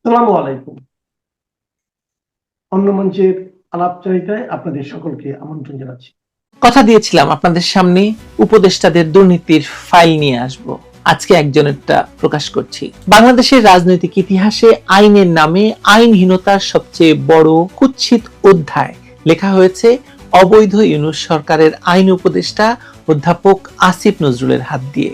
আসসালামু আলাইকুম। অন্য মঞ্চের আলাপচারিতায় আপনাদের সকলকে আমন্ত্রণ জানাচ্ছি। কথা দিয়েছিলাম আপনাদের সামনে উপদেষ্টাদের দুর্নীতির ফাইল নিয়ে আসব। আজকে একজনেরটা প্রকাশ করছি। বাংলাদেশের রাজনৈতিক ইতিহাসে আইনের নামে আইনহীনতার সবচেয়ে বড় কুৎসিত অধ্যায় লেখা হয়েছে অবৈধ ইউনূস সরকারের আইন উপদেষ্টা অধ্যাপক আসিফ নজরুলের হাত দিয়ে।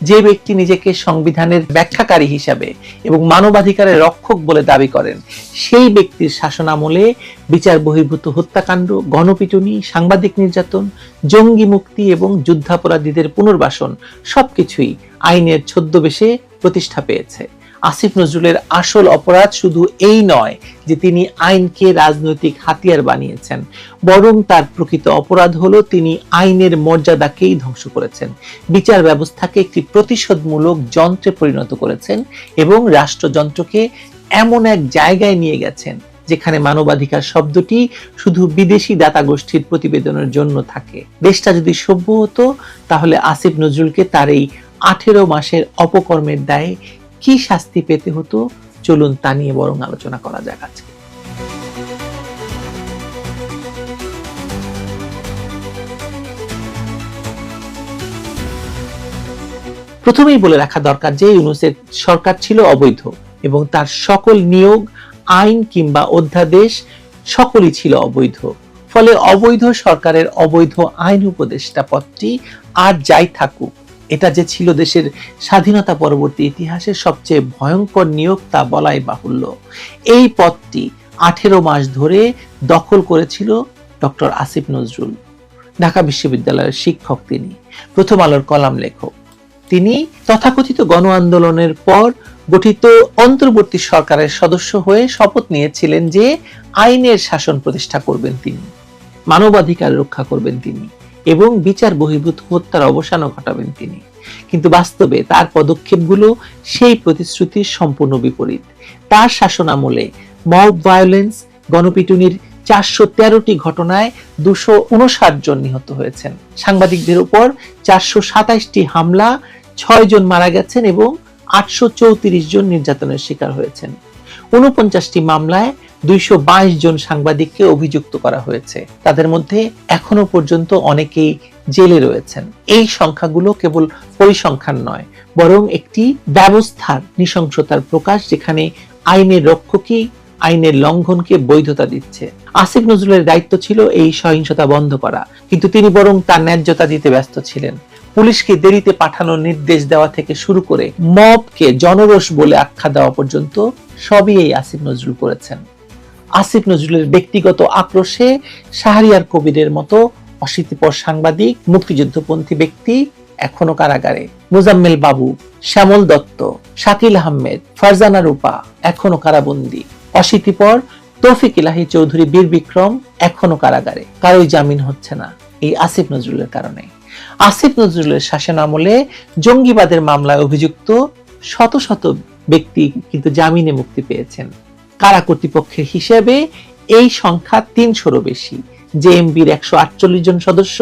যে ব্যক্তি নিজেকে সংবিধানের ব্যাখ্যাকারী হিসাবে এবং মানবাধিকারের রক্ষক বলে দাবি করেন, সেই ব্যক্তির শাসনামলে বিচার বহির্ভূত হত্যাকাণ্ড, গণপিটুনি, সাংবাদিক নির্যাতন, জঙ্গি মুক্তি এবং যুদ্ধাপরাধীদের পুনর্বাসন সবকিছুই আইনের ছদ্মবেশে প্রতিষ্ঠা পেয়েছে। আসিফ নজরুলের আসল অপরাধ শুধু এই নয় যে তিনি আইনকে রাজনৈতিক হাতিয়ার বানিয়েছেন, বরং তার প্রকৃত অপরাধ হলো তিনি আইনের মর্যাদাকেই ধ্বংস করেছেন, বিচার ব্যবস্থাকে একটি প্রতিশোধমূলক যন্ত্রে পরিণত করেছেন এবং রাষ্ট্রযন্ত্রকে এমন এক জায়গায় নিয়ে গেছেন যেখানে মানবাধিকার শব্দটি শুধু বিদেশি দাতা গোষ্ঠীর প্রতিবেদনের জন্য থাকে। দেশটা যদি সভ্য হতো তাহলে আসিফ নজরুলকে তার এই 18 মাসের অপকর্মের দায়ে কি শাস্তি পেতে হতো, চলুন তা নিয়ে বরং আলোচনা করা যাক আজকে। প্রথমেই বলে রাখা দরকার যে ইউনূসের সরকার ছিল অবৈধ এবং তার সকল নিয়োগ, আইন কিংবা অধ্যাদেশ সকলই ছিল অবৈধ। ফলে অবৈধ সরকারের অবৈধ আইন উপদেষ্টা পদটি আর যাই থাকুক, এটা যে ছিল দেশের স্বাধীনতা পরবর্তী ইতিহাসের সবচেয়ে ভয়ঙ্কর নিয়োগ তা বলাই বাহুল্য। এই পদটি 18 মাস ধরে দখল করেছিল ডক্টর আসিফ নজরুল। ঢাকা বিশ্ববিদ্যালয়ের শিক্ষক তিনি, প্রথম আলোর কলাম লেখক। তিনি তথাকথিত গণ আন্দোলনের পর গঠিত অন্তর্বর্তী সরকারের সদস্য হয়ে শপথ নিয়েছিলেন যে আইনের শাসন প্রতিষ্ঠা করবেন তিনি, মানবাধিকার রক্ষা করবেন তিনি এবং বিচার বহির্ভূত হত্যার অবসানও ঘটাবেন তিনি। কিন্তু বাস্তবে তার পদক্ষেপগুলো সেই প্রতিশ্রুতির সম্পূর্ণ বিপরীত। তার শাসনামলে মব ভায়োলেন্স, গণপিটুনির 413টি ঘটনায় 259 জন নিহত হয়েছেন, সাংবাদিকদের উপর 427টি হামলা, 6 জন মারা গেছেন এবং 834 জন নির্যাতনের শিকার হয়েছেন। 49টি মামলায় 222 জন সাংবাদিককে অভিযুক্ত করা হয়েছে। তাদের মধ্যে এখনো পর্যন্ত অনেকেই জেলে রয়েছেন। এই সংখ্যাগুলো কেবল পরিসংখ্যান নয়, বরং একটি ব্যবস্থার নৃশংসতার প্রকাশ, যেখানে আইনের রক্ষকই আইনের লঙ্ঘনকে বৈধতা দিচ্ছে। আসিফ নজরুলের দায়িত্ব ছিল এই সহিংসতা বন্ধ করা, কিন্তু তিনি বরং তার ন্যায্যতা দিতে ব্যস্ত ছিলেন। পুলিশকে দেরিতে পাঠানোর নির্দেশ দেওয়া থেকে শুরু করে মবকে জনরোষ বলে আখ্যা দেওয়া পর্যন্ত সবই এই আসিফ নজরুল করেছেন। আসিফ নজরুলের ব্যক্তিগত আক্রোশে শাহরিয়ার কবিরের মতো অশীতিপর সাংবাদিক, মুক্তিযুদ্ধপন্থী ব্যক্তি এখনো কারাগারে। মোজাম্মেল বাবু, শ্যামল দত্ত, শাকিল আহমেদ, ফারজানা রূপা এখনো কারাবন্দী। অশীতিপর তৌফিক ইলাহি চৌধুরী বীর বিক্রম এখনো কারাগারে। কারোই জামিন হচ্ছে না এই আসিফ নজরুলের কারণে। আসিফ নজরুলের শাসনামলে জঙ্গিবাদের মামলায় অভিযুক্ত শত শত ব্যক্তি কিন্তু জামিনে মুক্তি পেয়েছেন। কারা কর্তৃপক্ষের হিসেবে এই সংখ্যা 300-রও বেশি। জেএমবির 148 জন সদস্য,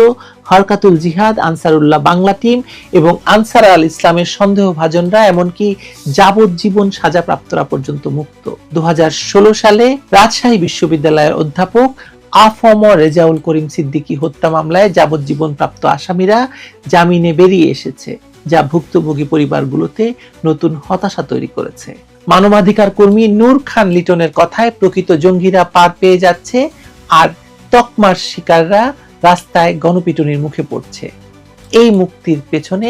হরকাতুল জিহাদ, আনসারুল্লাহ বাংলা টিম এবং আনসার আল ইসলামের সন্দেহভাজনরা এমনকি যাবজ্জীবন সাজাপ্রাপ্তরা পর্যন্ত মুক্ত। 2016 সালে রাজশাহী বিশ্ববিদ্যালয়ের অধ্যাপক আফম রেজাউল করিম সিদ্দিকী হত্যা মামলায় যাবজ্জীবন প্রাপ্ত আসামিরা জামিনে বেরিয়ে এসেছে, যা ভুক্তভোগী পরিবারগুলোতে নতুন হতাশা তৈরি করেছে। মানবাধিকার কর্মী নূর খান লিটনের কথায় প্রকৃত জঙ্গিরা পার পেয়ে যাচ্ছে আর তকমার শিকাররা রাস্তায় গণপিটুনির মুখে পড়ছে। এই মুক্তির পেছনে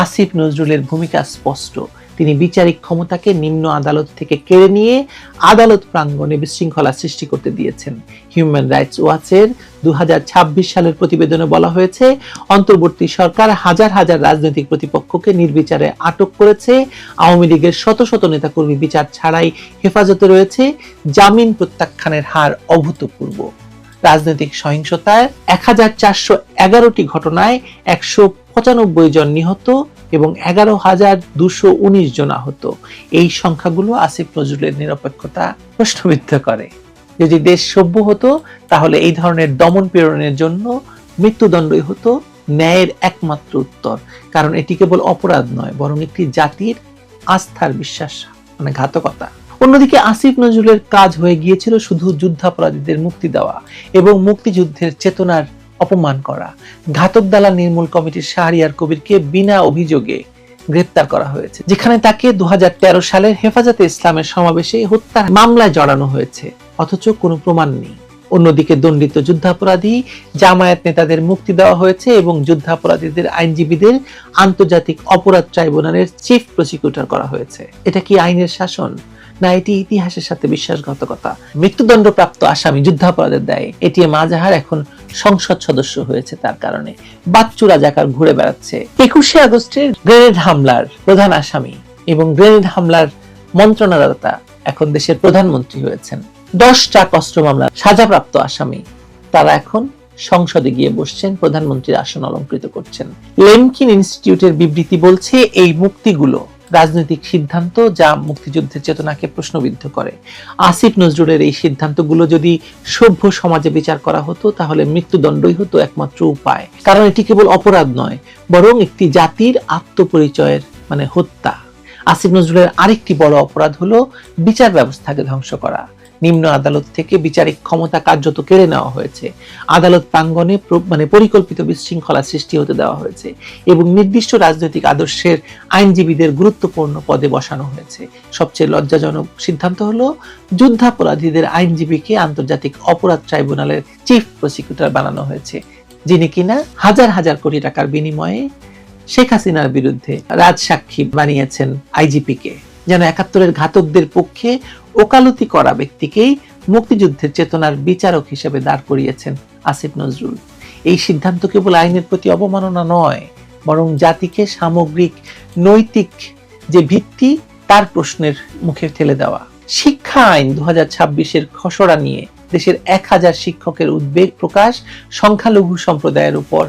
আসিফ নজরুলের ভূমিকা স্পষ্ট। তিনি বিচারিক ক্ষমতাকে নিম্ন আদালত থেকে কেড়ে নিয়ে আদালত প্রাঙ্গণে বিশৃঙ্খলা সৃষ্টি করতে দিয়েছেন। হিউম্যান রাইটস ওয়াচের 2026 সালের প্রতিবেদনে বলা হয়েছে, অন্তর্বর্তী সরকার হাজার হাজার রাজনৈতিক প্রতিপক্ষকে নির্বিচারে আটক করেছে। আওয়ামী লীগের শত শত নেতাকর্মী বিচার ছাড়াই হেফাজতে রয়েছে। জামিন প্রত্যাখ্যানের হার অভূতপূর্ব। রাজনৈতিক সহিংসতায় 1411টি ঘটনায় 195 জন নিহত এবং 11,219 জন আহত। এই সংখ্যাগুলো আসিফ নজরুলের নিরপেক্ষতা প্রশ্নবিদ্ধ করে। যদি দেশ সভ্য হতো তাহলে এই ধরনের দমন পীড়নের জন্য মৃত্যুদণ্ডই হতো ন্যায়ের একমাত্র উত্তর, কারণ এটি কেবল অপরাধ নয়, বরং একটি জাতির আস্থার বিশ্বাস, ঘাতকতা। অন্যদিকে আসিফ নজরুলের কাজ হয়ে গিয়েছিল শুধু যুদ্ধাপরাধীদের মুক্তি দেওয়া এবং মুক্তিযুদ্ধের চেতনার অপমান করা। ঘাতক দালাল নির্মূল কমিটির শাহরিয়ার কবিরকে বিনা অভিযোগে গ্রেপ্তার করা হয়েছে, যেখানে তাকে 2013 সালের হেফাজতে ইসলামের সমাবেশে হত্যার মামলায় জড়ানো হয়েছে, অথচ কোনো প্রমাণ নেই। অন্যদিকে দণ্ডিত যুদ্ধাপরাধী জামায়াত নেতাদের মুক্তি দেওয়া হয়েছে এবং যুদ্ধাপরাধীদের আইনজীবীদের আন্তর্জাতিক অপরাধ ট্রাইব্যুনালের চিফ প্রসিকিউটর করা হয়েছে। এটা কি আইনের শাসন, না এটি ইতিহাসের সাথে বিশ্বাসঘাতকতা? মৃত্যুদণ্ডপ্রাপ্ত আসামি যুদ্ধাপরাধের দায়ে এটিএম আজহার এখন সংসদ সদস্য হয়েছে তার কারণে। বাচ্চু রাজাকার ঘুরে বেড়াচ্ছে। 21শে আগস্টের গ্রেনেড হামলার প্রধান আসামি এবং গ্রেনেড হামলার মন্ত্রণালয়তা এখন দেশের প্রধানমন্ত্রী হয়েছেন। 10 ট্রাক অস্ত্র মামলার সাজাপ্রাপ্ত আসামি তারা এখন সংসদে গিয়ে বসছেন, প্রধানমন্ত্রীর আসন অলংকৃত করছেন। লেমকিন ইনস্টিটিউটের বিবৃতি বলছে এই মুক্তিগুলো রাজনৈতিক সিদ্ধান্ত যা মুক্তিযুদ্ধের চেতনাকে প্রশ্নবিদ্ধ করে। আসিফ নজরুলের এই সিদ্ধান্তগুলো যদি সভ্য সমাজে বিচার করা হতো তাহলে মৃত্যুদণ্ডই হতো একমাত্র উপায়, কারণ এটি কেবল অপরাধ নয়, বরং একটি জাতির আত্মপরিচয়ের মানে হত্যা। আসিফ নজরুলের আরেকটি বড় অপরাধ হলো বিচার ব্যবস্থাকে ধ্বংস করা। নিম্ন আদালত থেকে বিচারিক ক্ষমতা কার্যত কেড়ে নেওয়া হয়েছে, আদালত প্রাঙ্গণে পরিকল্পিত বিশৃঙ্খলা সৃষ্টি হতে দেওয়া হয়েছে এবং নির্দিষ্ট রাজনৈতিক আদর্শের আইনজীবীদের গুরুত্বপূর্ণ পদে বসানো হয়েছে। সবচেয়ে লজ্জাজনক সিদ্ধান্ত হলো যুদ্ধাপরাধীদের আইনজীবীকে আন্তর্জাতিক অপরাধ ট্রাইব্যুনালের চিফ প্রসিকিউটর বানানো হয়েছে, যিনি কিনা হাজার হাজার কোটি টাকার বিনিময়ে শেখ হাসিনার বিরুদ্ধে রাজসাক্ষী বানিয়েছেন আইজিপিকে, যেন 71-এর ঘাতকদের পক্ষে ওকালতি করা ব্যক্তিকেই মুক্তিযুদ্ধের চেতনার বিচারক হিসেবে দাঁড় করিয়েছেন আসিফ নজরুল। এই সিদ্ধান্ত কেবল আইনের প্রতি অবমাননা নয়, বরং জাতিকে সামগ্রিক নৈতিক যে ভিত্তি তার প্রশ্নের মুখে ঠেলে দেওয়া। শিক্ষা আইন 2026-এর খসড়া নিয়ে দেশের 1000 শিক্ষকের উদ্বেগ প্রকাশ, সংখ্যালঘু সম্প্রদায়ের উপর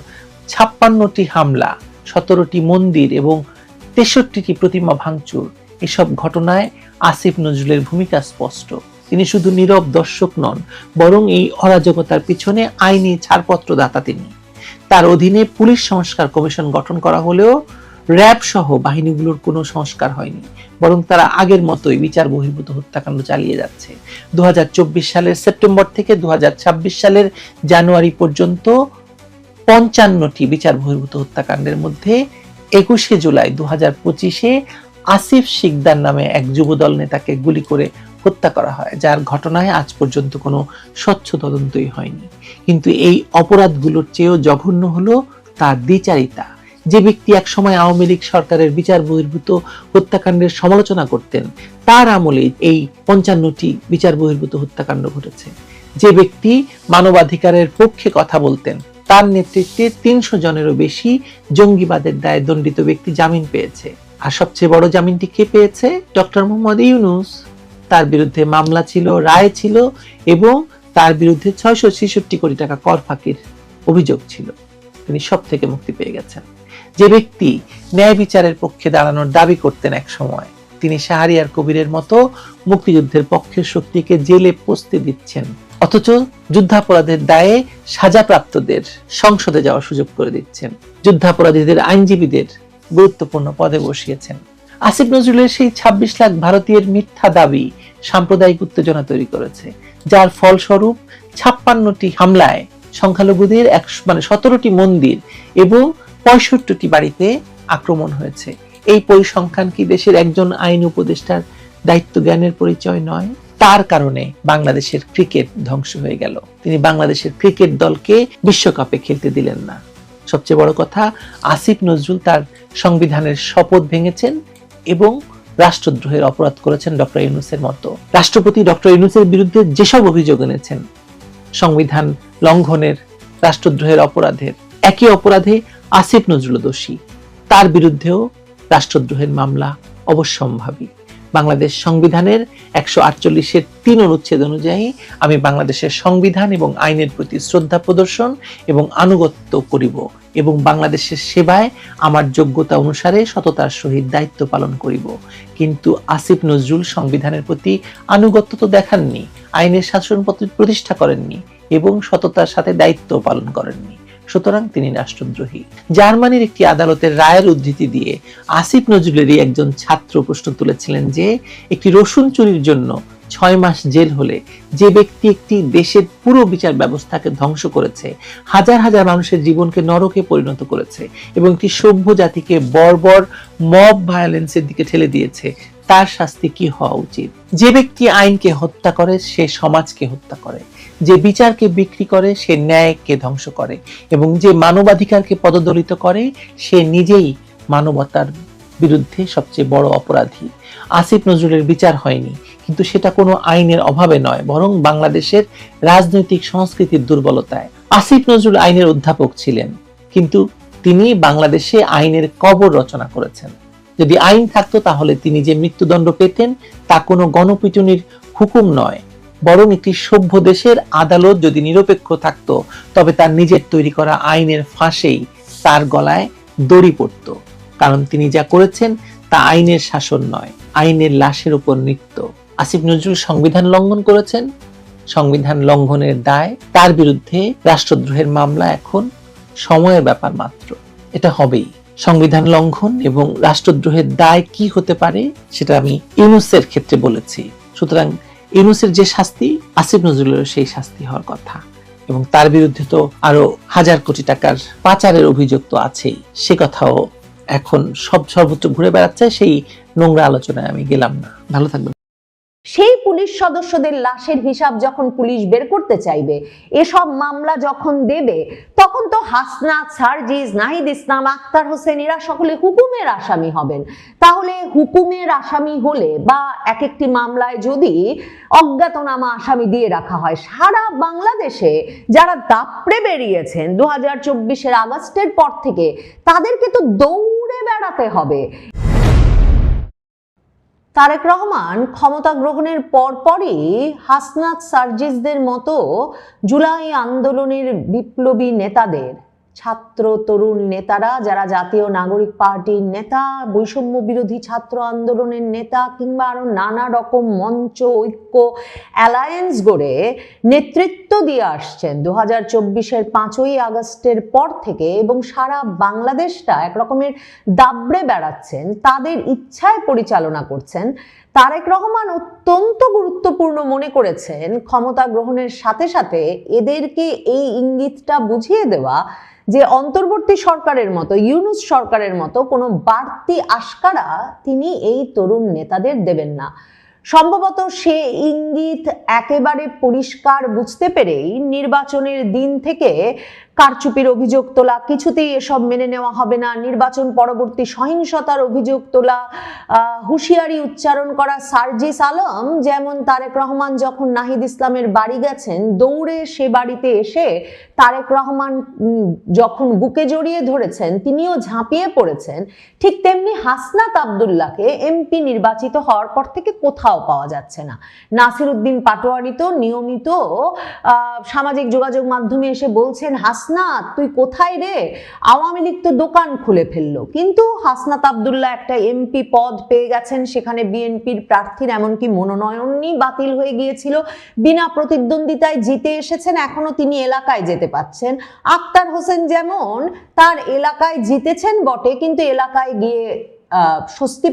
56টি হামলা, 17টি মন্দির এবং 63টি প্রতিমা ভাঙচুর, এসব ঘটনায় আসিফ নজরুলের ভূমিকা স্পষ্ট। তিনি শুধু নীরব দর্শক নন, বরং এই অরাজকতার পিছনে আইনি ছাড়পত্র দাতা তিনি। তার অধীনে পুলিশ সংস্কার কমিশন গঠন করা হলেও র্যাব সহ বাহিনীগুলোর কোনো সংস্কার হয়নি, বরং তারা আগের মতোই বিচার বহির্ভূত হত্যাকাণ্ড চালিয়ে যাচ্ছে। 2024 সালের সেপ্টেম্বর থেকে 2026 সালের জানুয়ারি পর্যন্ত 55টি বিচার বহির্ভূত হত্যাকাণ্ডের মধ্যে 21শে জুলাই 2025-এ আসিফ শিকদার নামে এক যুবদল নেতাকে গুলি করে হত্যা করা হয়, যার ঘটনায় আজ পর্যন্ত কোনো স্বচ্ছ তদন্তই হয়নি। কিন্তু এই অপরাধগুলোর চেয়েও জঘন্য হলো তার দ্বিচারিতা। যে ব্যক্তি একসময় আওয়ামী লীগ সরকারের বিচার বহির্ভূত হত্যাকাণ্ডের সমালোচনা করতেন, তার আমলে এই 55টি বিচার বহির্ভূত হত্যাকাণ্ড ঘটেছে। যে ব্যক্তি মানবাধিকারের পক্ষে কথা বলতেন, তার নেতৃত্বে 300 জনেরও বেশি জঙ্গিবাদের দায়ে দণ্ডিত ব্যক্তি জামিন পেয়েছে। আর সবচেয়ে বড় জামিনটি কে পেয়েছে? ডক্টর মোহাম্মদ ইউনূস। তার বিরুদ্ধে মামলা ছিল, রায় ছিল এবং তার বিরুদ্ধে 666 কোটি টাকা কর ফাঁকির অভিযোগ ছিল। তিনি সব থেকে মুক্তি পেয়ে গেছেন। যে ব্যক্তি ন্যায় বিচারের পক্ষে দাঁড়ানোর দাবি করতেন এক সময়, তিনি শাহরিয়ার কবিরের মতো মুক্তিযুদ্ধের পক্ষের শক্তিকে জেলে পচতে দিচ্ছেন, অথচ যুদ্ধাপরাধের দায়ে সাজাপ্রাপ্তদের সংসদে যাওয়ার সুযোগ করে দিচ্ছেন, যুদ্ধাপরাধীদের আইনজীবীদের গুরুত্বপূর্ণ পদে বসিয়েছেন। আসিফ নজরুলের সেই 26 লাখ ভারতীয়ের মিথ্যা দাবি সাম্প্রদায়িক উত্তেজনা তৈরি করেছে, যার ফলস্বরূপ 56টি হামলায় সংখ্যালঘুদের 17টি মন্দির এবং 65টি বাড়িতে আক্রমণ হয়েছে। এই পরিসংখ্যান কি দেশের একজন আইন উপদেষ্টার দায়িত্ব জ্ঞানের পরিচয় নয়? তার কারণে বাংলাদেশের ক্রিকেট ধ্বংস হয়ে গেল। তিনি বাংলাদেশের ক্রিকেট দলকে বিশ্বকাপে খেলতে দিলেন না। সবচেয়ে বড় কথা, আসিফ নজরুল তার সংবিধানের শপথ ভেঙেছেন এবং রাষ্ট্রদ্রোহের অপরাধ করেছেন ডক্টর ইউনূসের মতো। রাষ্ট্রপতি ডক্টর ইউনূসের বিরুদ্ধে যেসব অভিযোগ এনেছেন, সংবিধান লঙ্ঘনের, রাষ্ট্রদ্রোহের অপরাধের, একই অপরাধে আসিফ নজরুল দোষী। তার বিরুদ্ধেও রাষ্ট্রদ্রোহের মামলা অবশ্যম্ভাবী। বাংলাদেশ সংবিধানের 148-এর 3 অনুচ্ছেদ অনুযায়ী আমি বাংলাদেশের সংবিধান এবং আইনের প্রতি শ্রদ্ধা প্রদর্শন এবং আনুগত্য করিব এবং বাংলাদেশের সেবায় আমার যোগ্যতা অনুসারে সততার সহিত দায়িত্ব পালন করিব। কিন্তু আসিফ নজরুল সংবিধানের প্রতি আনুগত্য তো দেখাননি, আইনের শাসন প্রতিষ্ঠা করেননি এবং সততার সাথে দায়িত্ব পালন করেননি। সুতরাং তিনি রাষ্ট্রদ্রোহী। জার্মানির একটি আদালতের রায়ের উদ্ধৃতি দিয়ে আসিফ নজরুলেরই একজন ছাত্র প্রশ্ন তুলেছিলেন যে একটি রসুন চুরির জন্য 6 মাস জেল হলে যে ব্যক্তি একটি দেশের পুরো বিচার ব্যবস্থাকে ধ্বংস করেছে, হাজার হাজার মানুষের জীবনকে নরকে পরিণত করেছে এবং একটি সভ্য জাতিকে বর্বর মব ভায়োলেন্সের দিকে ঠেলে দিয়েছে, তার শাস্তি কি হওয়া উচিত? যে ব্যক্তি আইনকে হত্যা করে সে সমাজকে হত্যা করে, যে বিচারকে বিক্রি করে সে ন্যায়কে ধ্বংস করে এবং যে মানবাধিকারকে পদদলিত করে সে নিজেই মানবতার বিরুদ্ধে সবচেয়ে বড় অপরাধী। আসিফ নজরুলের বিচার হয়নি, কিন্তু সেটা কোনো আইনের অভাবে নয়, বরং বাংলাদেশের রাজনৈতিক সংস্কৃতির দুর্বলতায়। আসিফ নজরুল আইনের অধ্যাপক ছিলেন, কিন্তু তিনি বাংলাদেশে আইনের কবর রচনা করেছেন। যদি আইন থাকতো তাহলে তিনি যে মৃত্যুদণ্ড পেতেন তা কোনো গণপিটুনির হুকুম নয়, বরং একটি সভ্য দেশের আদালত যদি নিরপেক্ষ থাকতো তবে তার নিজের তৈরি করা আইনের ফাঁসেই তার গলায় দড়ি পড়ত। কারণ তিনি যা করেছেন তা আইনের শাসন নয়, আইনের লাশের উপর নৃত্য। আসিফ নজরুল সংবিধান লঙ্ঘন করেছেন, সংবিধান লঙ্ঘনের দায় তার বিরুদ্ধে রাষ্ট্রদ্রোহের মামলা এখন সময়ের ব্যাপার মাত্র, এটা হবেই। সংবিধান লঙ্ঘন এবং রাষ্ট্রদ্রোহের দায় কি হতে পারে সেটা আমি ইউনূসের ক্ষেত্রে বলেছি। সুতরাং ইউনূসের যে শাস্তি, আসিফ নজরুলের সেই শাস্তি হওয়ার কথা, এবং তার বিরুদ্ধে তো আরো হাজার কোটি টাকার পাচারের অভিযোগ তো আছেই, সে কথাও এখন সর্বত্র ঘুরে বেড়াচ্ছে। সেই নোংরা আলোচনায় আমি গেলাম না। ভালো থাকবেন। সেই পুলিশ সদস্যদের লাশের হিসাব যখন পুলিশ বের করতে চাইবে, এসব মামলা যখন দেবে, তখন তো হাসনাত, সার্জিস, নাহিদ ইসলাম, আক্তার হোসেন এরা সকলে হুকুমের আসামি হবেন। তাহলে হুকুমের আসামি হলে বা এক একটি মামলায় যদি অজ্ঞাতনামা আসামি দিয়ে রাখা হয়, সারা বাংলাদেশে যারা দাপড়ে বেরিয়েছেন 2024-এর আগস্টের পর থেকে, তাদেরকে তো দৌড়ে বেড়াতে হবে। তারেক রহমান ক্ষমতা গ্রহণের পরপরই হাসনাত, সার্জিসদের মতো জুলাই আন্দোলনের বিপ্লবী নেতাদের, ছাত্র তরুণ নেতারা যারা জাতীয় নাগরিক পার্টির নেতা, বৈষম্য বিরোধী ছাত্র আন্দোলনের নেতা কিংবা আরো নানা রকম মঞ্চ, ঐক্য, অ্যালায়েন্স গড়ে নেতৃত্ব দিয়ে আসছেন 2024-এর 5ই আগস্টের পর থেকে এবং সারা বাংলাদেশটা একরকমের দাবড়ে বেড়াচ্ছেন, তাদের ইচ্ছায় পরিচালনা করছেন। তারেক রহমান অত্যন্ত গুরুত্বপূর্ণ মনে করেছেন ক্ষমতা গ্রহণের সাথে সাথে এদেরকে এই ইঙ্গিতটা বুঝিয়ে দেওয়া যে অন্তর্বর্তী সরকারের মতো, ইউনূস সরকারের মতো কোনো বাড়তি আশকারা তিনি এই তরুণ নেতাদের দেবেন না। সম্ভবত সে ইঙ্গিত একেবারে পরিষ্কার বুঝতে পেরেই নির্বাচনের দিন থেকে কারচুপির অভিযোগ তোলা, কিছুতেই এসব মেনে নেওয়া হবে না, নির্বাচন পরবর্তী সহিংসতার অভিযোগ তোলা, হুঁশিয়ারি উচ্চারণ করা সার্জিস আলম, যেমন তারেক রহমান যখন নাহিদ ইসলামের বাড়ি গেছেন, দৌড়ে সে বাড়িতে এসে তারেক রহমান যখন বুকে জড়িয়ে ধরেছেন তিনিও ঝাঁপিয়ে পড়েছেন, ঠিক তেমনি হাসনাত আব্দুল্লাহকে এমপি নির্বাচিত হওয়ার পর থেকে কোথাও পাওয়া যাচ্ছে না। নাসির উদ্দিন পাটোয়ারি তো নিয়মিত সামাজিক যোগাযোগ মাধ্যমে এসে বলছেন, হাসনাত তুই কোথায় রে, আওয়ামী লীগ তো দোকান খুলে ফেললো। কিন্তু হাসনাত আব্দুল্লাহ একটা এমপি পদ পেয়ে গেছেন, সেখানে বিএনপির প্রার্থীর এমনকি মনোনয়নই বাতিল হয়ে গিয়েছিল, বিনা প্রতিদ্বন্দ্বিতায় জিতে এসেছেন, এখনো তিনি এলাকায় যেতে পাচ্ছেন। আক্তার হোসেন যেমন তার এলাকায় জিতেছেন বটে, কিন্তু এলাকায় গিয়ে স্বস্তি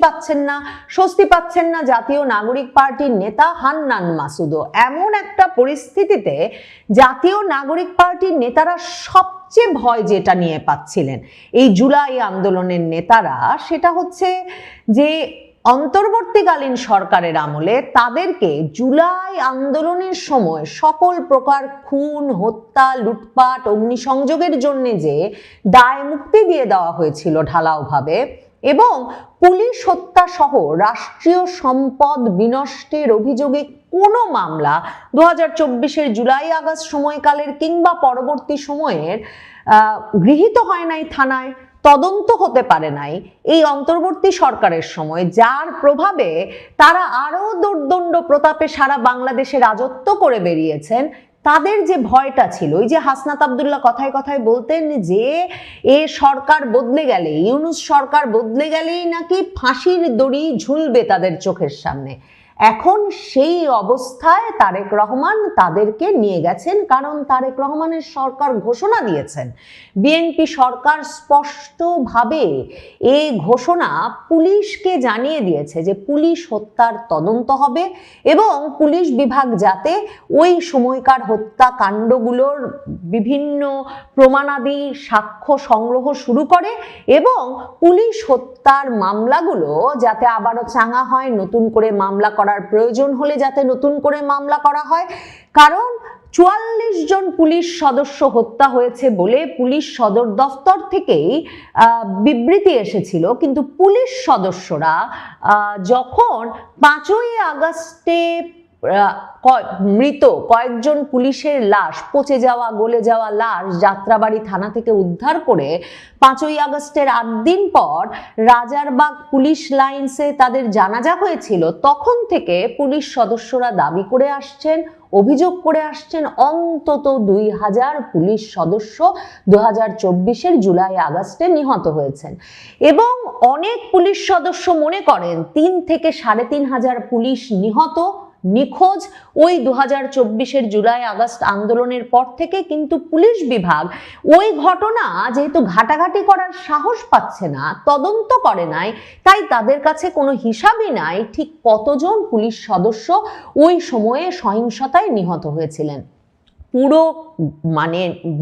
পাচ্ছেন না জাতীয় নাগরিক পার্টির নেতা হান্নান মাসুদও। এমন একটা পরিস্থিতিতে জাতীয় নাগরিক পার্টির নেতারা সবচেয়ে ভয় যেটা নিয়ে পাচ্ছিলেন এই জুলাই আন্দোলনের নেতারা, সেটা হচ্ছে যে অন্তর্বর্তীকালীন সরকারের আমলে তাদেরকে জুলাই আন্দোলনের সময় সকল প্রকার খুন, হত্যা, লুটপাট, অগ্নিসংযোগের জন্য যে দায় মুক্তি দিয়ে দেওয়া হয়েছিল ঢালাওভাবে, এবং পুলিশ হত্যা সহ রাষ্ট্রীয় সম্পদ বিনষ্টের অভিযোগে কোনো মামলা 2024-এর জুলাই আগস্ট সময়কালের কিংবা পরবর্তী সময়ের গৃহীত হয় নাই থানায়, তদন্ত হতে পারে নাই এই অন্তর্বর্তী সরকারের সময়, যার প্রভাবে তারা আরো দুর্দণ্ড প্রতাপে সারা বাংলাদেশে রাজত্ব করে বেরিয়েছেন। তাদের যে ভয়টা ছিল, এই যে হাসনাত আব্দুল্লাহ কথায় কথায় বলতেন যে এ সরকার বদলে গেলে, ইউনূস সরকার বদলে গেলেই নাকি ফাঁসির দড়ি ঝুলবে তাদের চোখের সামনে, এখন সেই অবস্থায় তারেক রহমান তাদেরকে নিয়ে গেছেন, কারণ তারেক রহমানের সরকার ঘোষণা দিয়েছেন, বিএনপি সরকার স্পষ্টভাবে এই ঘোষণা পুলিশকে জানিয়ে দিয়েছে যে পুলিশ হত্যার তদন্ত হবে এবং পুলিশ বিভাগ যাতে ওই সময়কার হত্যাকাণ্ডগুলোর বিভিন্ন প্রমাণাদি সাক্ষ্য সংগ্রহ শুরু করে এবং পুলিশ হত্যার মামলাগুলো যাতে আবারও চাঙা হয়, নতুন করে মামলা করার প্রয়োজন হলে যাতে নতুন করে মামলা করা হয়। কারণ 44 জন পুলিশ সদস্য হত্যা হয়েছে বলে পুলিশ সদর দফতর থেকেই বিবৃতি এসেছিল, কিন্তু পুলিশ সদস্যরা যখন 5ই আগস্টে মৃত কয়েকজন পুলিশের লাশ, পচে যাওয়া গলে যাওয়া লাশ যাত্রাবাড়ি থানা থেকে উদ্ধার করে 5ই আগস্টের 8 দিন পর রাজারবাগ পুলিশ লাইন্সে তাদের জানাজা হয়েছিল, তখন থেকে পুলিশ সদস্যরা দাবি করে আসছেন, অভিযোগ করে আসছেন অন্তত 2000 পুলিশ সদস্য 2024-এর জুলাই আগস্টে নিহত হয়েছেন। এবং অনেক পুলিশ সদস্য মনে করেন 3 থেকে 3500 পুলিশ নিহত নিখোঁজ ওই 2024-এর জুলাই আগস্ট আন্দোলনের পর থেকে, কিন্তু পুলিশ বিভাগ ওই ঘটনা যেহেতু ঘাটাঘাটি করার সাহস পাচ্ছে না, তদন্ত করে নাই, তাই তাদের কাছে কোনো হিসাবই নাই ঠিক কতজন পুলিশ সদস্য ওই সময়ে সহিংসতায় নিহত হয়েছিলেন। পুরো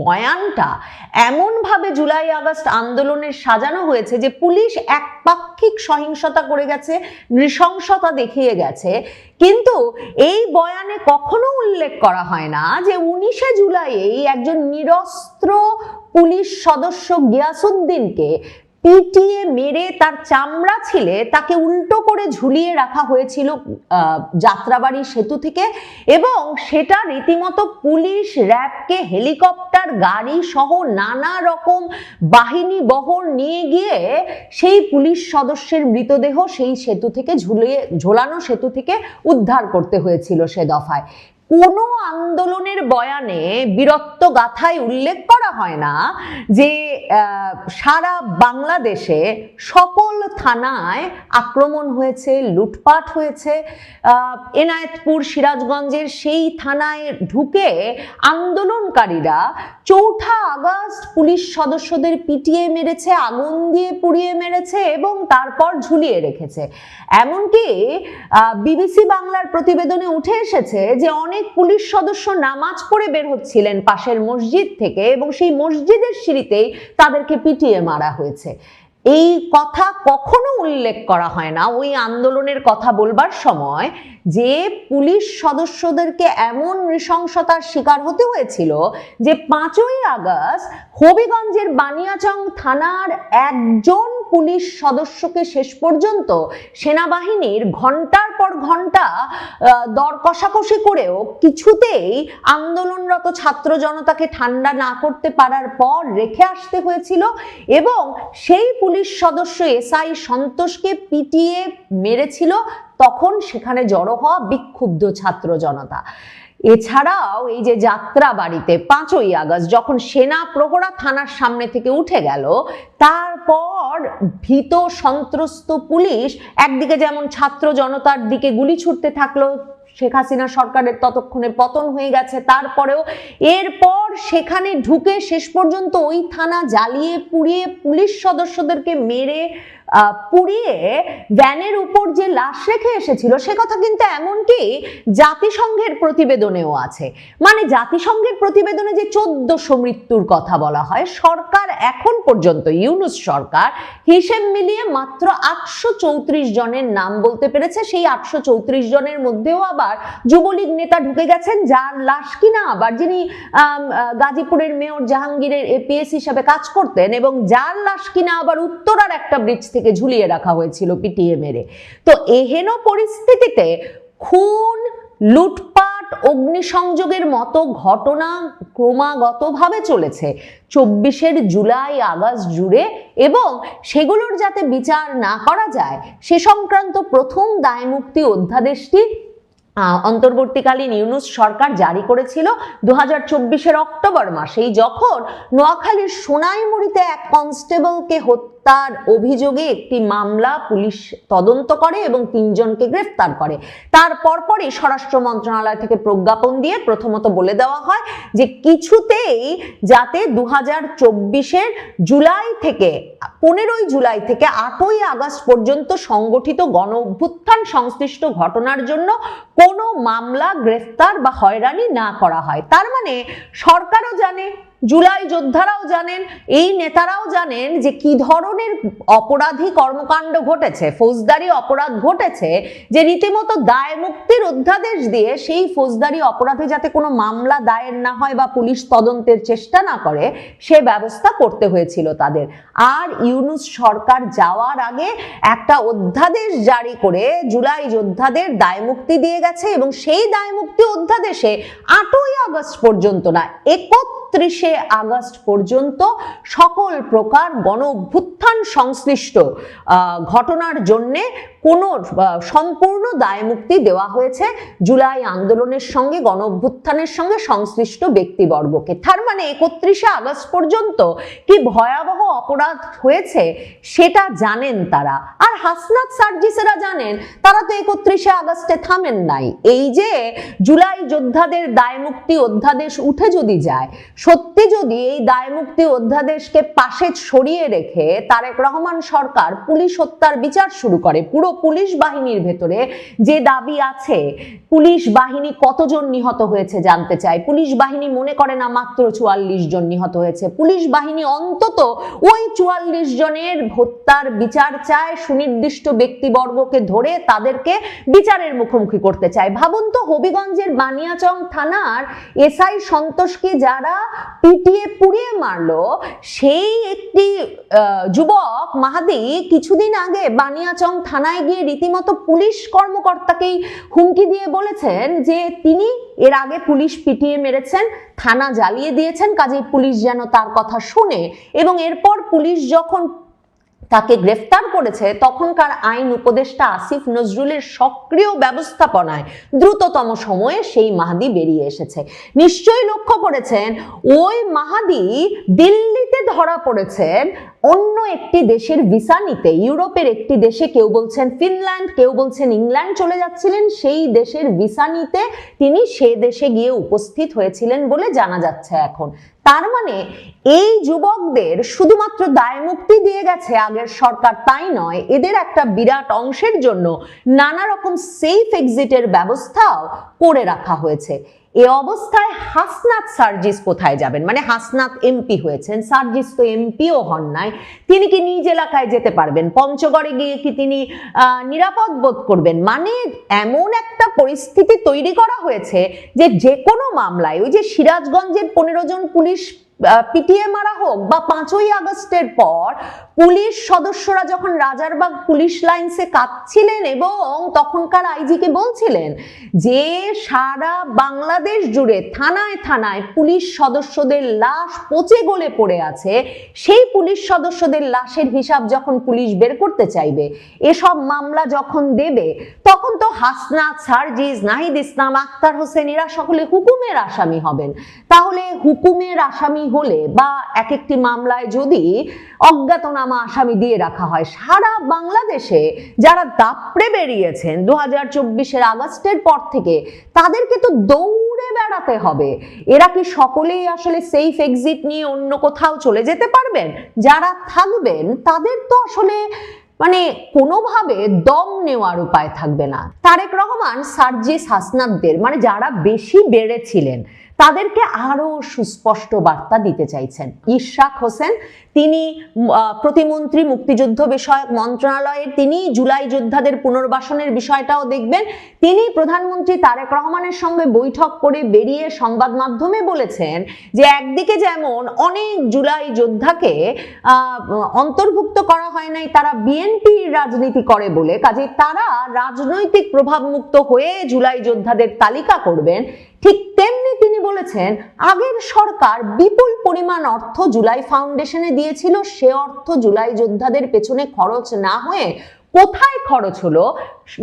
বয়ানটা এমনভাবে জুলাই আগস্ট আন্দোলনের সাজানো হয়েছে যে পুলিশ একপাক্ষিক সহিংসতা করে গেছে, নৃশংসতা দেখিয়ে গেছে, কিন্তু এই বয়ানে কখনো উল্লেখ করা হয় না যে 19শে জুলাইয়েই একজন নিরস্ত্র পুলিশ সদস্য গিয়াসউদ্দিনকে পিটিয়ে মেরে তার চামড়া ছিলে তাকে উল্টো করে ঝুলিয়ে রাখা হয়েছিল যাত্রাবাড়ি সেতু থেকে, এবং সেটা রীতিমতো পুলিশ, র্যাবকে হেলিকপ্টার, গাড়ি সহ নানা রকম বাহিনী বহর নিয়ে গিয়ে সেই পুলিশ সদস্যের মৃতদেহ সেই সেতু থেকে ঝোলানো সেতু থেকে উদ্ধার করতে হয়েছিল সে দফায়। কোনো আন্দোলনের বয়ানে বীরত্ব গাথায় উল্লেখ করা হয় না যে সারা বাংলাদেশে সকল থানায় আক্রমণ হয়েছে, লুটপাট হয়েছে, এনায়েতপুর সিরাজগঞ্জের সেই থানায় ঢুকে আন্দোলনকারীরা 4 আগস্ট পুলিশ সদস্যদের পিটিয়ে মেরেছে, আগুন দিয়ে পুড়িয়ে মেরেছে এবং তারপর ঝুলিয়ে রেখেছে। এমনকি বিবিসি বাংলার প্রতিবেদনে উঠে এসেছে যে অনেক পুলিশ সদস্য নামাজ পড়ে বের হচ্ছিলেন পাশের মসজিদ থেকে এবং সেই মসজিদের সিঁড়িতেই তাদেরকে পিটিয়ে মারা হয়েছে। এই কথা কখনো উল্লেখ করা হয় না ওই আন্দোলনের কথা বলবার সময় যে পুলিশ সদস্যদেরকে এমন নৃশংসতার শিকার হতে হয়েছিল যে 5ই আগস্ট হবিগঞ্জের বানিয়াচং থানার একজন পুলিশ সদস্যকে শেষ পর্যন্ত সেনাবাহিনীর ঘন্টার পর ঘন্টা দর কষাকষি করেও কিছুতেই আন্দোলনরত ছাত্র জনতাকে ঠান্ডা না করতে পারার পর রেখে আসতে হয়েছিল, এবং সেই পুলিশ সদস্য এসআই সন্তোষকে পিটিয়ে মেরেছিল তখন সেখানে জড়ো হওয়া বিক্ষুব্ধ ছাত্র জনতা। এছাড়াও এই যে যাত্রাবাড়িতে 5ই আগস্ট যখন সেনা প্রহরা থানার সামনে থেকে উঠে গেল, তারপর ভীত সন্ত্রস্ত পুলিশ একদিকে যেমন ছাত্র জনতার দিকে গুলি ছুটতে থাকলো, শেখ হাসিনা সরকারের ততক্ষণে পতন হয়ে গেছে, তারপরেও এরপর সেখানে ঢুকে শেষ পর্যন্ত ওই থানা জ্বালিয়ে পুড়িয়ে পুলিশ সদস্যদেরকে মেরে পুড়িয়ে ভ্যানের উপর যে লাশ রেখে এসেছিল সে কথা কিন্তু এমনকি জাতিসংঘের প্রতিবেদনেও আছে। মানে জাতিসংঘের প্রতিবেদনে যে 1400 মৃত্যুর কথা বলা হয়, সরকার এখন পর্যন্ত ইউনূস সরকার হিসেব মিলিয়ে মাত্র 834 জনের নাম বলতে পেরেছে। সেই 834 জনের মধ্যেও আবার যুবলীগ নেতা ঢুকে গেছেন, যার লাশ কিনা আবার যিনি গাজীপুরের মেয়র জাহাঙ্গীরের এপিএস হিসাবে কাজ করতেন এবং যার লাশ কিনা আবার উত্তরার একটা ব্রিজ থেকে ঝুলিয়ে রাখা হয়েছিল পিটিয়ে মেরে। তো এহেন পরিস্থিতিতে খুন, লুটপাট, অগ্নিসংযোগের মতো ঘটনা ক্রমাগতভাবে চলেছে 24 জুলাই আগস্ট জুড়ে, এবং সেগুলোর যাতে বিচার না করা যায় সে সংক্রান্ত প্রথম দায়মুক্তি অধ্যাদেশটি অন্তর্বর্তীকালীন ইউনূস সরকার জারি করেছিল 2024 অক্টোবর মাসেই, যখন নোয়াখালীর সোনাইমুড়িতে এক কনস্টেবলকে হত্যার অভিযোগে একটি মামলা পুলিশ তদন্ত করে এবং 3 জনকে গ্রেফতার করে। তার পরপরই স্বরাষ্ট্র মন্ত্রণালয় থেকে প্রজ্ঞাপন দিয়ে প্রথমত বলে দেওয়া হয় যে কিছুতেই যাতে 2024-এর জুলাই থেকে 15ই জুলাই থেকে 8ই আগস্ট পর্যন্ত সংগঠিত গণ অভ্যুত্থান সংশ্লিষ্ট ঘটনার জন্য কোনো মামলা, গ্রেফতার বা হয়রানি না করা হয়। তার মানে সরকারও জানে, জুলাই যোদ্ধারাও জানেন, এই নেতারাও জানেন যে কি ধরনের অপরাধী কর্মকাণ্ড ঘটেছে, ফৌজদারি অপরাধ ঘটেছে, যে রীতিমতো দায় মুক্তির অধ্যাদেশ দিয়ে সেই ফৌজদারি অপরাধে যাতে কোনো মামলা দায়ের না হয় বা পুলিশ তদন্তের চেষ্টা না করে সে ব্যবস্থা করতে হয়েছিল তাদের। আর ইউনূস সরকার যাওয়ার আগে একটা অধ্যাদেশ জারি করে জুলাই যোদ্ধাদের দায় মুক্তি দিয়ে গেছে এবং সেই দায় মুক্তি অধ্যাদেশে 8ই আগস্ট পর্যন্ত না, 31শে আগস্ট পর্যন্ত সকল প্রকার গণ অভ্যুত্থান সংশ্লিষ্ট ঘটনার জন্য কোনো সম্পূর্ণ দায় মুক্তি দেওয়া হয়েছে জুলাই আন্দোলনের সঙ্গে, গণ অভ্যুত্থানের সঙ্গে সংশ্লিষ্ট ব্যক্তিবর্গকে। তার মানে 31শে আগস্ট পর্যন্ত কি ভয়াবহ অপরাধ হয়েছে সেটা জানেন তারা। আর হাসনাত সার্জিসেরা জানেন, তারা তো 31শে আগস্টে থামেন নাই। এই যে জুলাই যোদ্ধাদের দায় মুক্তি অধ্যাদেশ উঠে যদি যায়, সত্যি যদি এই দায় মুক্তি অধ্যাদেশকে পাশে সরিয়ে রেখে তারেক রহমান সরকার পুলিশ হত্যার বিচার শুরু করে, পুরো পুলিশ বাহিনীর ভেতরে যে দাবি আছে, পুলিশ বাহিনী কতজন নিহত হয়েছে জানতে চায়, পুলিশ বাহিনী মনে করে না মাত্র 44 জন নিহত হয়েছে, পুলিশ বাহিনী অন্তত ওই 44 জনের হত্যার বিচার চায়, সুনির্দিষ্ট ব্যক্তিবর্গকে ধরে তাদেরকে বিচারের মুখোমুখি করতে চায়। ভাবুন তো, হবিগঞ্জের বানিয়াচং থানার এসআই সন্তোষকে যারা পিটিয়ে পুড়িয়ে মারলো, সেই একটি যুবক মাহাদি কিছুদিন আগে বানিয়াচং থানায় গিয়ে রীতিমতো পুলিশ কর্মকর্তাকেই হুমকি দিয়ে বলেছেন যে তিনি এর আগে পুলিশ পিটিয়ে মেরেছেন, থানা জ্বালিয়ে দিয়েছেন, কাজেই পুলিশ যেন তার কথা শুনে। এবং এরপর পুলিশ যখন তাকে গ্রেফতার করেছে, তখনকার আইন উপদেষ্টা আসিফ নজরুলের সক্রিয় ব্যবস্থাপনায় দ্রুততম সময়ে সেই মাহাদি বেরিয়ে এসেছে। নিশ্চয়ই লক্ষ্য করেছেন, ওই মাহাদি দিল্লিতে ধরা পড়েছেন অন্য একটি দেশের ভিসা নিতে, ইউরোপের একটি দেশে, কেউ বলছেন ফিনল্যান্ড, কেউ বলছেন ইংল্যান্ড চলে যাচ্ছিলেন, সেই দেশের ভিসা নিতে তিনি সে দেশে গিয়ে উপস্থিত হয়েছিলেন বলে জানা যাচ্ছে এখন। তার মানে এই যুবকদের শুধুমাত্র দায় মুক্তি দিয়ে গেছে আগের সরকার তাই নয়, এদের একটা বিরাট অংশের জন্য নানা রকম সেফ এক্সিটের ব্যবস্থাও করে রাখা হয়েছে। এ অবস্থায় হাসনাত সার্জিস কোথায় যাবেন? মানে হাসনাত এমপি হয়েছেন, সার্জিস তো এমপিও হন নাই, তিনি কি নিজ এলাকায় যেতে পারবেন? পঞ্চগড়ে গিয়ে কি তিনি নিরাপদ বোধ করবেন? মানে এমন একটা পরিস্থিতি তৈরি করা হয়েছে যে কোনো মামলায়, ওই যে সিরাজগঞ্জের 15 জন পুলিশ পিটিয়ে মারা হোক, বা 5ই আগস্টের পর পুলিশ সদস্যরা যখন রাজারবাগ পুলিশ লাইন্সে কাঁদছিলেন এবং তখনকার আইজিকে বলছিলেন যে সারা বাংলাদেশ জুড়ে থানায় থানায় পুলিশ সদস্যদের লাশ পচে গলে পড়ে আছে, সেই পুলিশ সদস্যদের লাশের হিসাব যখন পুলিশ বের করতে চাইবে, এসব মামলা যখন দেবে, তখন তো হাসনাত, সার্জিস, নাহিদ ইসলাম, আক্তার হোসেন এরা সকলে হুকুমের আসামি হবেন। তাহলে হুকুমের আসামি হলে বা এক একটি মামলায় যদি অজ্ঞাতনামা আসামি দিয়ে রাখা হয়, সারা বাংলাদেশে যারা দাপড়ে বেরিয়েছেন 2024-এর আগস্টের পর থেকে, তাদেরকে তো দৌড়ে বেড়াতে হবে। এরা কি সকলেই আসলে সেফ এক্সিট নিয়ে অন্য কোথাও চলে যেতে পারবেন? যারা থাকবেন তাদের তো আসলে মানে কোনোভাবে দম নেওয়ার উপায় থাকবে না। তারেক রহমান সার্জিস, হাসনাতদের, মানে যারা বেশি বেড়েছিলেন, তাদেরকে আরো সুস্পষ্ট বার্তা দিতে চাইছেন। ইশরাক হোসেন, তিনি প্রতিমন্ত্রী, মুক্তিযুদ্ধ বিষয়ক মন্ত্রণালয়ের, তিনি জুলাই যোদ্ধাদের পুনর্বাসনের বিষয়টাও দেখবেন। তিনি প্রধানমন্ত্রী তারেক রহমানের সঙ্গে বৈঠক করে বেরিয়ে সংবাদ মাধ্যমে বলেছেন যে একদিকে যেমন অনেক জুলাই যোদ্ধাকে অন্তর্ভুক্ত করা হয় নাই, তারা বিএনপির রাজনীতি করে বলে, কাজে তারা রাজনৈতিক প্রভাবমুক্ত হয়ে জুলাই যোদ্ধাদের তালিকা করবেন। ঠিক তেমনি তিনি বলেছেন আগের সরকার বিপুল পরিমাণ অর্থ জুলাই ফাউন্ডেশনে দিয়েছিল, সে অর্থ জুলাই যোদ্ধাদের পেছনে খরচ না হয়ে কোথায় খরচ হলো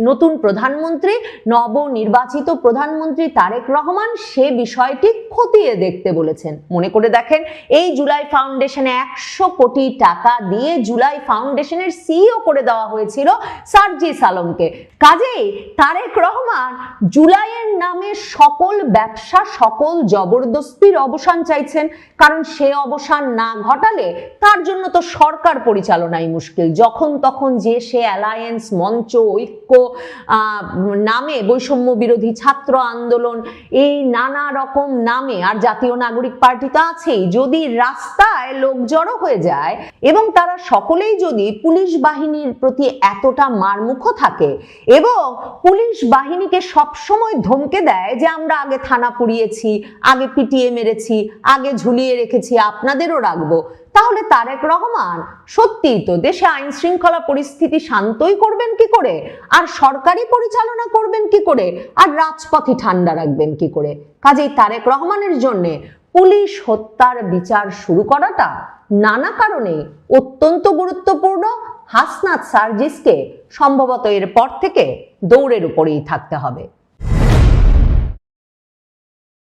নতুন প্রধানমন্ত্রী, নবনির্বাচিত প্রধানমন্ত্রী তারেক রহমান সে বিষয়টি খতিয়ে দেখতে বলেছেন। মনে করে দেখেন, এই জুলাই ফাউন্ডেশনে 100 কোটি টাকা দিয়ে জুলাই ফাউন্ডেশনের সিইও করে দেওয়া হয়েছিল সার্জিস আলমকে। কাজেই তারেক রহমান জুলাইয়ের নামে সকল ব্যবসা, সকল জবরদস্তির অবসান চাইছেন, কারণ সে অবসান না ঘটালে তার জন্য তো সরকার পরিচালনাই মুশকিল। যখন তখন যে সে অ্যালায়েন্স, মঞ্চ, ঐক্য নামে, বৈষম্য বিরোধী ছাত্র আন্দোলন, এই নানা রকম নামে, আর জাতীয় নাগরিক পার্টি তো আছেই, যদি রাস্তায় লোক জড়ো হয়ে যায় এবং তারা সকলেই যদি পুলিশ বাহিনীর প্রতি এতটা মারমুখো থাকে এবং পুলিশ বাহিনীকে সবসময় ধমকে দেয় যে আমরা আগে থানা পুড়িয়েছি, আগে পিটিয়ে মেরেছি, আগে ঝুলিয়ে রেখেছি, আপনাদেরও রাখবো, তাহলে তারেক রহমান সত্যিই তো দেশে আইন শৃঙ্খলা পরিস্থিতি শান্তই করবেন কি করে, আর সরকারি পরিচালনা করবেন কি করে, আর রাজপথই ঠান্ডা রাখবেন কি করে? কাজেই তারেক রহমানের জন্য পুলিশ হত্যার বিচার শুরু করাটা নানা কারণে অত্যন্ত গুরুত্বপূর্ণ। হাসনাত সার্জিসকে সম্ভবত এর পর থেকে দৌড়ের উপরেই থাকতে হবে।